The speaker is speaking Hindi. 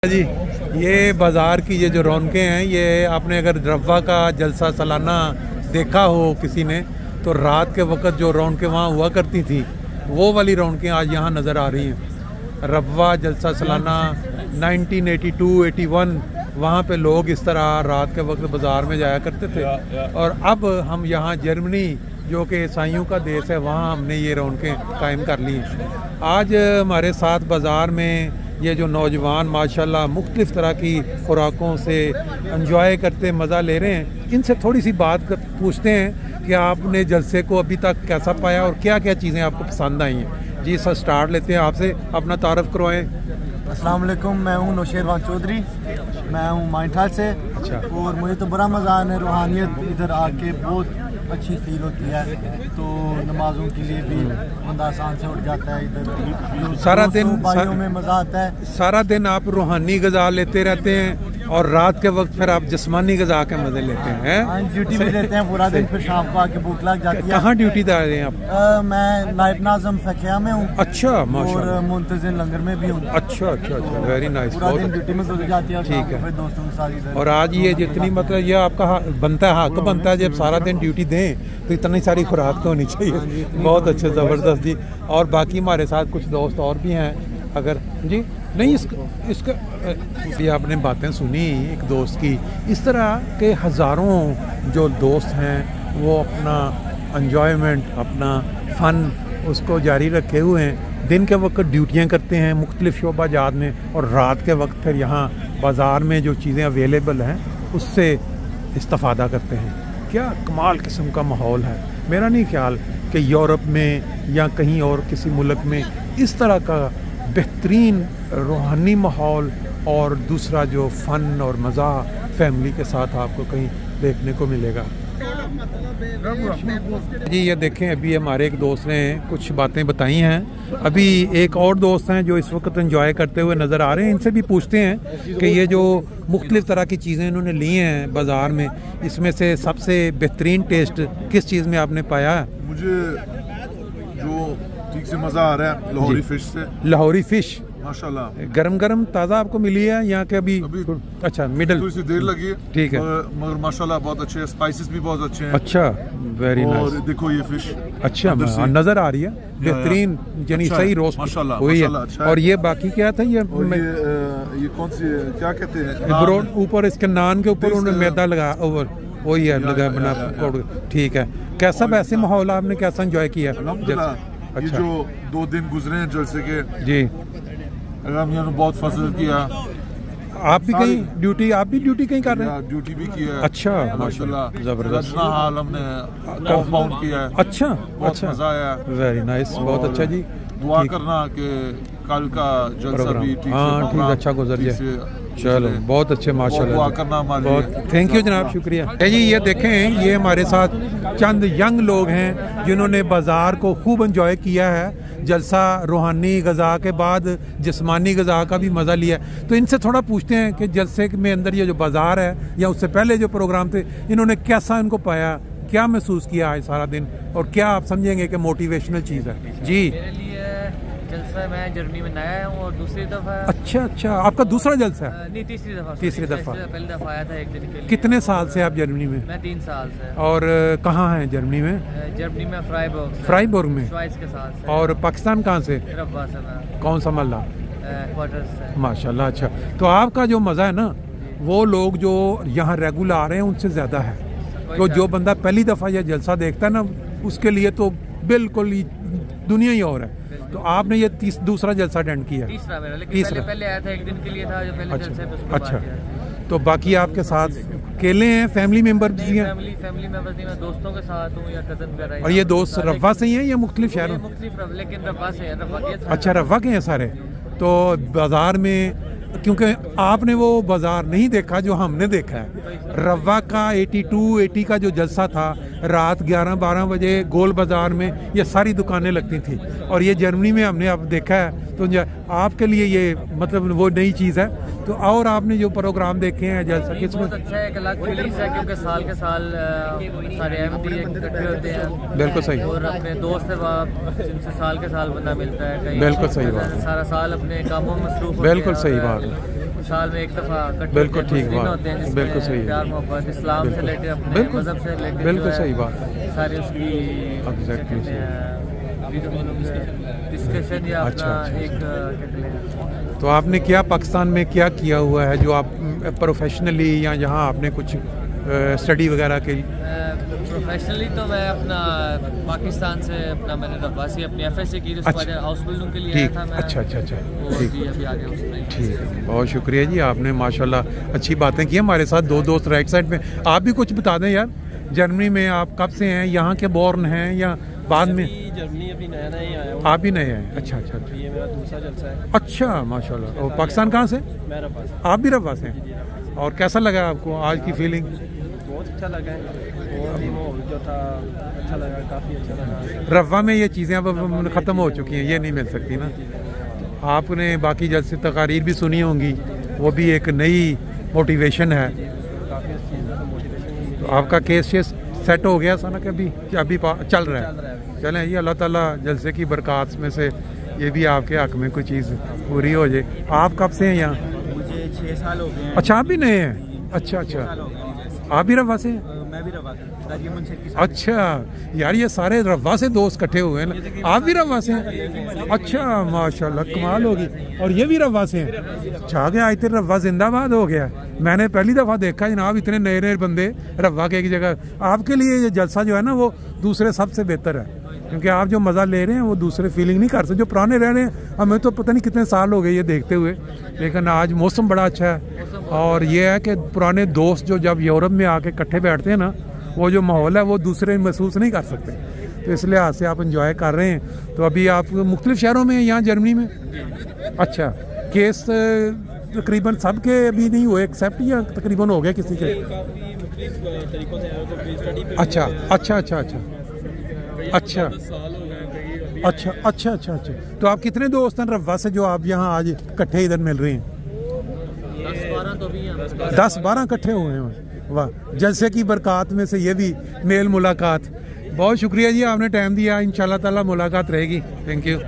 जी ये बाज़ार की ये जो रौनकें हैं, ये आपने अगर रब्वा का जलसा सालाना देखा हो किसी ने, तो रात के वक्त जो रौनकें वहाँ हुआ करती थी, वो वाली रौनकें आज यहाँ नज़र आ रही हैं। रब्वा जलसा सालाना 1982-81 वहाँ पे लोग इस तरह रात के वक्त बाज़ार में जाया करते थे। और अब हम यहाँ जर्मनी, जो कि ईसाइयों का देश है, वहाँ हमने ये रौनकें कायम कर ली हैं। आज हमारे साथ बाज़ार में ये जो नौजवान माशाल्लाह मुख्तलिफ़ तरह की खुराकों से एंजॉय करते मज़ा ले रहे हैं, इनसे थोड़ी सी बात पूछते हैं कि आपने जलसे को अभी तक कैसा पाया और क्या क्या चीज़ें आपको पसंद आई हैं। जी सर, स्टार्ट लेते हैं आपसे, अपना तारफ़ करवाएं। अस्सलाम वालेकुम, मैं हूँ नौशेरवान चौधरी, मैं हूँ माइठाल से। अच्छा। और मुझे तो बड़ा मज़ा आने, रूहानियत इधर आके बहुत अच्छी फील होती है। तो नमाजों के लिए भी बंदा आसान से उठ जाता है। इधर सारा दिन भाइयों में मज़ा आता है। सारा दिन आप रूहानी ग़िज़ा लेते रहते हैं और रात के वक्त फिर आप जिस्मानी ग़िज़ा के मज़े लेते हैं। ड्यूटी भी देते हैं पूरा दिन, फिर शाम को आके भूख लग जाती है। कहाँ ड्यूटी दे रहे हैं आप? मैं नायब नाज़म फ़क़िया में हूँ। अच्छा, माशाल्लाह। और मुंतज़िम लंगर में भी हूँ। अच्छा अच्छा अच्छा, वेरी नाइस। पूरा दिन ड्यूटी में गुजर जाती है। ठीक है। फिर दोस्तों के साथ इधर। और आज ये जितनी मतलब ये आपका बनता है, हक बनता है, जब सारा दिन ड्यूटी दें तो इतनी सारी खुराक तो होनी चाहिए। बहुत अच्छे, ज़बरदस्त जी। और बाकी हमारे साथ कुछ दोस्त और भी हैं, अगर जी नहीं इसका भी आपने बातें सुनी एक दोस्त की, इस तरह के हज़ारों जो दोस्त हैं वो अपना एंजॉयमेंट, अपना फ़न उसको जारी रखे हुए हैं। दिन के वक्त ड्यूटियाँ करते हैं मुख्तलिफ़ शोबाजात में, और रात के वक्त फिर यहाँ बाज़ार में जो चीज़ें अवेलेबल हैं उससे इस्तिफ़ादा करते हैं। क्या कमाल किस्म का माहौल है। मेरा नहीं ख्याल कि यूरोप में या कहीं और किसी मुल्क में इस तरह का बेहतरीन रूहानी माहौल और दूसरा जो फ़न और मज़ा फैमिली के साथ आपको कहीं देखने को मिलेगा। जी ये देखें, अभी हमारे एक दोस्त ने कुछ बातें बताई हैं। अभी एक और दोस्त हैं जो इस वक्त एंजॉय करते हुए नज़र आ रहे हैं। इनसे भी पूछते हैं कि ये जो मुख्तलिफ़ तरह की चीज़ें इन्होंने ली हैं बाज़ार में, इसमें से सबसे बेहतरीन टेस्ट किस चीज़ में आपने पाया है? मुझे जो ठीक से मज़ा आ रहा है लाहौरी फ़िश से। लाहौरी फ़िश माशाल्लाह गरम गरम ताज़ा आपको मिली है यहाँ के? अभी अच्छा, मिडल थोड़ी सी देर लगी है। ठीक है, मगर माशाल्लाह बहुत अच्छे हैं, स्पाइसेस भी बहुत अच्छे हैं। अच्छा, वेरी नाइस। और देखो ये फिश अच्छा नज़र आ रही है, बेहतरीन, यानी सही रोस्ट हुई है। अच्छा। और ये बाकी क्या था? ये कौन सी क्या कहते हैं, ब्रोड ऊपर, इसके नान के ऊपर उन्होंने मैदा लगा, ओवर वही है लगा बना। ठीक है, कैसा वैसे माहौल आपने कैसा एंजॉय किया? अल्हम्दुलिल्लाह। ये जो 2 दिन गुजरे हैं जलसे के जी, हमने बहुत फसल किया। आप भी कहीं ड्यूटी, आप भी ड्यूटी कहीं कर रहे हैं? ड्यूटी भी किया है। अच्छा, माशाल्लाह, ज़बरदस्त। हाल हमने कंपाउंड किया है। अच्छा अच्छा, मजा आया, वेरी नाइस, बहुत अच्छा जी। दुआ करना कि कल का जलसा भी ठीक से अच्छा गुजर जाए। चलो बहुत अच्छे, माशाल्लाह, बहुत थैंक यू जनाब, शुक्रिया जी। ये देखें, ये हमारे साथ चंद यंग लोग हैं जिन्होंने बाज़ार को खूब एंजॉय किया है। जलसा रूहानी ग़िज़ा के बाद जिस्मानी ग़िज़ा का भी मज़ा लिया। तो इनसे थोड़ा पूछते हैं कि जलसे में अंदर ये जो बाज़ार है या उससे पहले जो प्रोग्राम थे, इन्होंने कैसा इनको पाया, क्या महसूस किया है सारा दिन, और क्या आप समझेंगे कि मोटिवेशनल चीज़ है? जी जलसा मैं जर्मनी में नया हूँ और दूसरी दफ़ा। अच्छा अच्छा, आपका दूसरा जलसा है? नहीं, तीसरी दफ़ा। पहली दफ़ा आया था एक दिन के लिए। कितने साल से आप जर्मनी में? मैं 3 साल से। और कहाँ हैं जर्मनी में? जर्मनी में फ्राइबुर्ग में, श्वाइस के साथ। और पाकिस्तान कहाँ से? रब्वा से। मैं कौन सा महल्ला? क्वार्टर्स से। माशाल्लाह। अच्छा, तो आपका जो मज़ा है ना, वो लोग जो यहाँ रेगुलर आ रहे हैं उनसे ज़्यादा है। तो जो बंदा पहली दफ़ा यह जलसा देखता है ना, उसके लिए तो बिल्कुल ही दुनिया ही और है। तो आपने ये दूसरा जलसा अटेंड किया? तीसरा मेरा, लेकिन पहले आया था, एक दिन के लिए था जो पहले जलसे पे। अच्छा, तो बाकी आपके साथ अकेले हैं, फैमिली मेंबर भी हैं? फैमिली मेंबर्स नहीं, मैं दोस्तों के साथ हूँ या कज़न वगैरह। और ये दोस्त रब्वा से ही हैं या मुख्तलिफ शहरों? मुख्तलिफ, लेकिन रब्वा से हैं। अच्छा, रब्वा के हैं सारे। तो बाज़ार में, क्योंकि आपने वो बाज़ार नहीं देखा जो हमने देखा है, रब्वा का 82-80 का जो जलसा था, रात 11-12 बजे गोल बाज़ार में ये सारी दुकानें लगती थी, और ये जर्मनी में हमने अब देखा है। तो आपके लिए ये मतलब वो नई चीज़ है। तो और आपने जो प्रोग्राम देखे हैं जलसा, किस में? बहुत अच्छा है, एक अलग फीलिंग्स है, क्योंकि साल के साल सारे अहमदी इकट्ठे होते हैं। बिल्कुल सही। और अपने दोस्त है जिनसे साल के साल बंदा मिलता है। बिल्कुल सही बात। सारा साल अपने कामों में मसरूफ। बिल्कुल सही बात। साल में एक दफ़ा इकट्ठे बिल्कुल होते हैं, ठीक कुछ दिन बात, होते हैं जिसमें बिल्कुल सही है। प्यार मोहब्बत इस्लाम से रिलेटेड अपने बिल्कुल, मज़हब से रिलेटेड बिल्कुल सही बात है। सारी उसकी Exactly. डिस्कशन या अच्छा, अपना अच्छा, एक क्या कहते तो आपने क्या पाकिस्तान में क्या किया हुआ है जो आप प्रोफेशनली या यहाँ आपने कुछ स्टडी वगैरह की? प्रोफेशनली तो मैं अपना पाकिस्तान से अपना मैंने रब्बासी अपनी एफएससी की, उसके बाद हाउस बिल्डिंग के लिए आया ठीक, था मैं। अच्छा अच्छा अच्छा, वो ठीक भी अभी आगे उसमें ठीक है, बहुत शुक्रिया जी, आपने माशाल्लाह अच्छी बातें की हमारे साथ। दो दोस्त राइट साइड में, आप भी कुछ बता दें यार, जर्मनी में आप कब से हैं, यहाँ के बोर्न हैं या बाद में? जर्मनी अभी नया नया ही आया हूँ। आप भी नए हैं? अच्छा अच्छा अच्छा, ये मेरा दूसरा जलसा है। अच्छा माशाल्लाह। और पाकिस्तान कहाँ से? मैं रब्बास। आप भी रब्बा से हैं? और कैसा लगा आपको आज की फीलिंग? बहुत अच्छा लगा है, बहुत ही माहौल जो था अच्छा लगा, काफ़ी अच्छा लगा। रब्बा में ये चीज़ें अब ख़त्म हो चुकी हैं, ये नहीं मिल सकती ना। आपने बाकी जैसे तकारीर भी सुनी होंगी, वो भी एक नई मोटिवेशन है। काफ़ी अच्छी मोटिवेशन। तो आपका केस शेस सेट हो गया सना कि अभी चल रहा है? चलें, ये अल्लाह ताला जलसे की बरक़ात में से ये भी आपके हक़ में कोई चीज़ पूरी हो जाए। आप कब से हैं यहाँ? मुझे 6 साल हो गए हैं। अच्छा, आप भी नए हैं? अच्छा अच्छा, आप भी रब्बा से हैं? मैं भी रब्बा से। अच्छा यार, ये सारे रब्बा से दोस्त इकट्ठे हुए हैं ना। आप भी रब्बा से हैं? अच्छा माशाल्लाह, कमाल होगी। और ये भी रब्बा से हैं? छा गया, आज तेरे रब्बा जिंदाबाद हो गया। मैंने पहली दफ़ा देखा जनाब इतने नए नए बंदे रब्बा के एक जगह। आपके लिए ये जलसा जो है ना वो दूसरे सबसे बेहतर है, क्योंकि आप जो मज़ा ले रहे हैं वो दूसरे फीलिंग नहीं कर सकते। जो पुराने रह रहे हैं, हमें तो पता नहीं कितने साल हो गए ये देखते हुए, लेकिन आज मौसम बड़ा अच्छा है। और ये है कि पुराने दोस्त जो जब यूरोप में आके इकट्ठे बैठते हैं ना, वो जो माहौल है वो दूसरे महसूस नहीं कर सकते। तो इस लिहाज से आप इंजॉय कर रहे हैं। तो अभी आप मुख्तलिफ शहरों में यहाँ जर्मनी में? अच्छा, केस तकरीबन सब के अभी नहीं हुए एक्सेप्ट, या तकरीबन हो गया किसी के? अच्छा अच्छा अच्छा अच्छा अच्छा अच्छा अच्छा अच्छा अच्छा। तो आप कितने दोस्त हैं रब्बा से जो आप यहाँ आज इकट्ठे इधर मिल रहे हैं? 10-12 तो भी हैं। 10-12 इकट्ठे हुए हैं। वाह, जलसे की बरक़ात में से ये भी मेल मुलाकात। बहुत शुक्रिया जी, आपने टाइम दिया। इंशाल्लाह ताला मुलाकात रहेगी। Thank you.